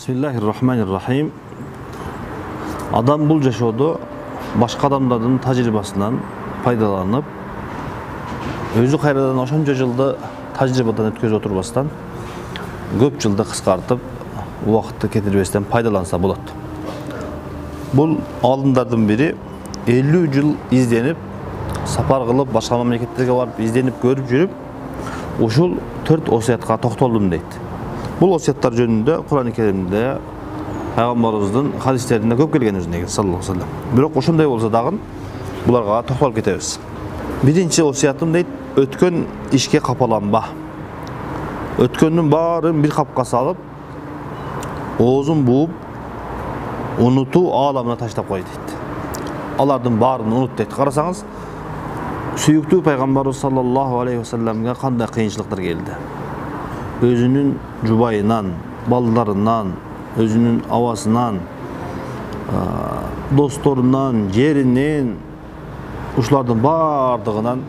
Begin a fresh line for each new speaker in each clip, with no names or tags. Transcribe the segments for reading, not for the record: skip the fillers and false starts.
Bismillahirrahmanirrahim. Adam бұл жашоодо башка адамдардын тажрыйбасынан пайдаланып, өзү кайрадан ошончо жылды тажрыйбадан өткөзүп отурбастан, көп жылды кыскартып, убакытты кетирбестен пайдаланса болот. Бул алымдардын бири 50 жыл изденип, сапар кылып, башка мамлекеттерге барып, изденип көрүп жүрүп, ушул 4 осуятка токтолдум дейт. Бұл осияттар жөнүндө Кур'ан-ы Керимде пайгамбарыбыздын хадистеринде көп келген өзүнө саллаллаху алейхи ва саллям. Бирок ошондой болсо дагы буларга токтолуп кетебиз. Биринчи осиятым дейт, өткөн ишке капаланба. Өткөндүн баарын бир капка салып, оозун бууп, унутуу ааламына таштап кой дейт. Алардын баарын унут дейт. Карасаңыз, сүйүктүү пайгамбарыбыз саллаллаху алейхи ва салламга кандай кыйынчылыктар келди. Özünün jubayынан, балдарынан, өзүнүн абасынан, досторунан, жеринен, ушулардын бардыгынан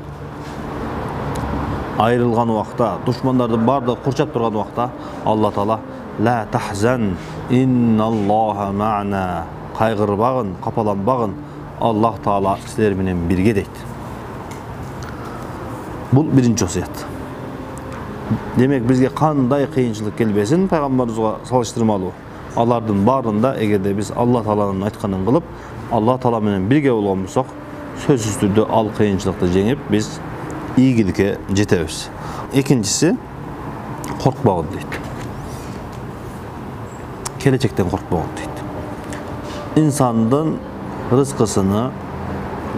айрылган убакта, душмандардын бардыгы курчап турган убакта Алла Таала ла тахзан инналлаха ма'на, кайгырбагын, капаланбагын, Аллах Таала силер менен бирге дейт. Бул биринчи осуят. Демек бизге кандай кыйынчылык келбесин пайгамбарыбызга салыштырмалуу. Алардын баарында эгерде биз Алла Тааланын айтканын кылып, Алла Таала менен бирге болгон болсок, сөзсүз түрдө ал кыйынчылыкты жеңип, биз ийгиликке жетебиз. Экинчиси коркпогон дейт. Келечектен коркпогон дейт. Инсандын рызкысыны,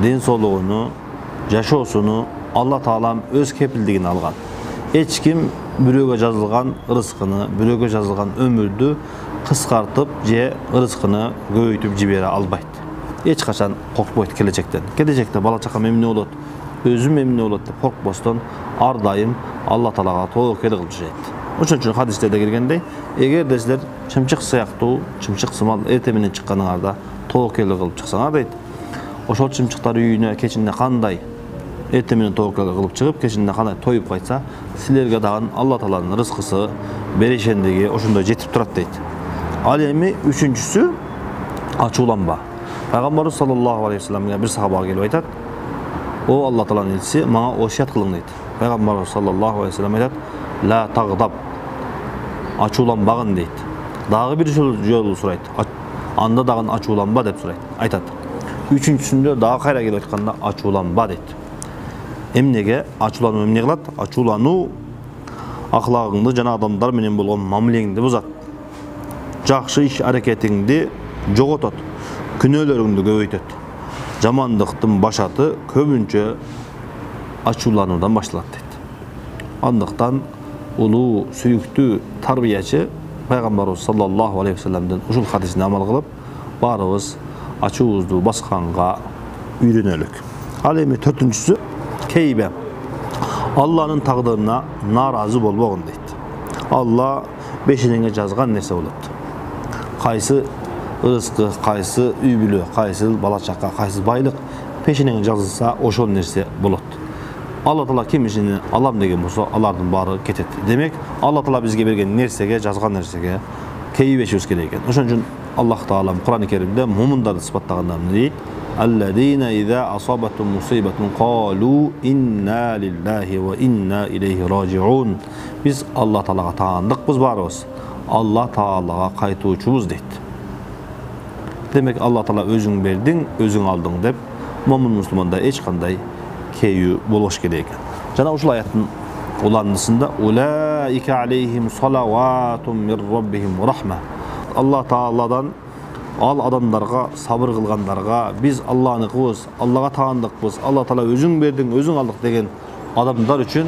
ден соолугуну, жашоосуну Алла Таалам өз кепилдигине алган. Эч ким бирөөгө жазылган рызкыны, бирөөгө жазылган өмүрдү кыскартып же рызкыны көбөйтүп жибере албайт. Эч качан коркпойт келечектен. Келечекте бала чака мемне болот, өзү мемне болот деп коркпостон ар дайым Алла Таалага тоокел кылып жашайт. Ошон үчүн хадистерде келгендей, эгерде силер чымчык сыяктуу, чымчык сымал эрте менен чыкканыңарда тоокел кылып чыксаңар дейт. Ошол чымчыктар үйүнө кечинде кандай эрте менен тоокел кылып чыгып, кечинде кандай тоюп кайтса, силерге дагы Алла Тааланын рызкысы, берешендиги ошондой жетип турат дейт. Ал эми үчүнчүсү ачууланба. Пайгамбарыбыз саллаллаху алейхи ва салламга бир сахабага келип айтат: "О Алла Тааланын элчиси, мага осият кылың" дейт. Пайгамбарыбыз саллаллаху алейхи ва саллам айтат: "Ла тагдаб", ачууланбагын дейт. Дагы бир жолу сурайт. Анда дагы ачууланба деп сурайт. Айтат. Үчүнчүсүндө дагы кайра келип айтканда ачууланба дейт. Эмнеге ачуулануу эмне кылат? Ачуулануу аклагыңды жана адамдар менен болгон мамилеңди бузат. Жакшы иш аракетиңди жоготот. Күнөөлөрүңдү көбөйтөт. Жамандыктын башаты көбүнчө ачуулануудан башталат дейт. Андыктан улуу, сүйүктүү тарбиячы пайгамбарыбыз саллаллаху алейхи ва салламдын ушул хадисине амал кылып, баарыбыз ачуубузду басканга үйрөнөлүк. Ал эми төртүнчүсү кейбе. Алланын тагдырына нааразы болбогон дейт. Алла бешенеңе жазган нерсе болот. Кайсы рызкы, кайсы үй бүлө, кайсы бала чака, кайсы байлык пешенеңе жазылса, ошол нерсе болот. Алла Таала кимисини алам деген болсо, алардын баары кетет. Демек, Алла Таала бизге берген нерсеге, жазган нерсеге кейбешибиз керек экен. Ошон үчүн Аллах Таалам Кур'ан-ы Керимде мумундарды сыпаттаганда дейт: "Аллазина иза асабатум мусибатун қалу инна лиллахи ва инна илейхи ражиун." Биз Алла Таалага таандыкпыз баарыбыз. Алла Таалага кайтуучубуз дейт. Демек, Алла Таала өзүң бердиң, өзүң алдың деп, момун мусулманда эч кандай кейүү болбош керек экен. Жана ушул аяттын уландысында улаика алейхим салаватум мир раббихим рахма. Алла Тааладан ал адамдарга, сабыр кылгандарга, биз Алланыкыбыз, Аллага таандыкпыз, Алла Таала өзүң бердиң, өзүң алдык деген адамдар үчүн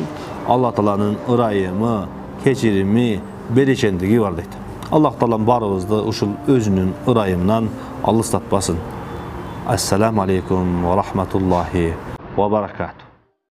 Алла Тааланын ырайымы, кечирими, берешендиги бар дейт. Аллах Таалам баарыбызды ушул өзүнүн ырайымынан алыстатпасын. Ассаламу алейкум ва рахматуллахи ва баракатух.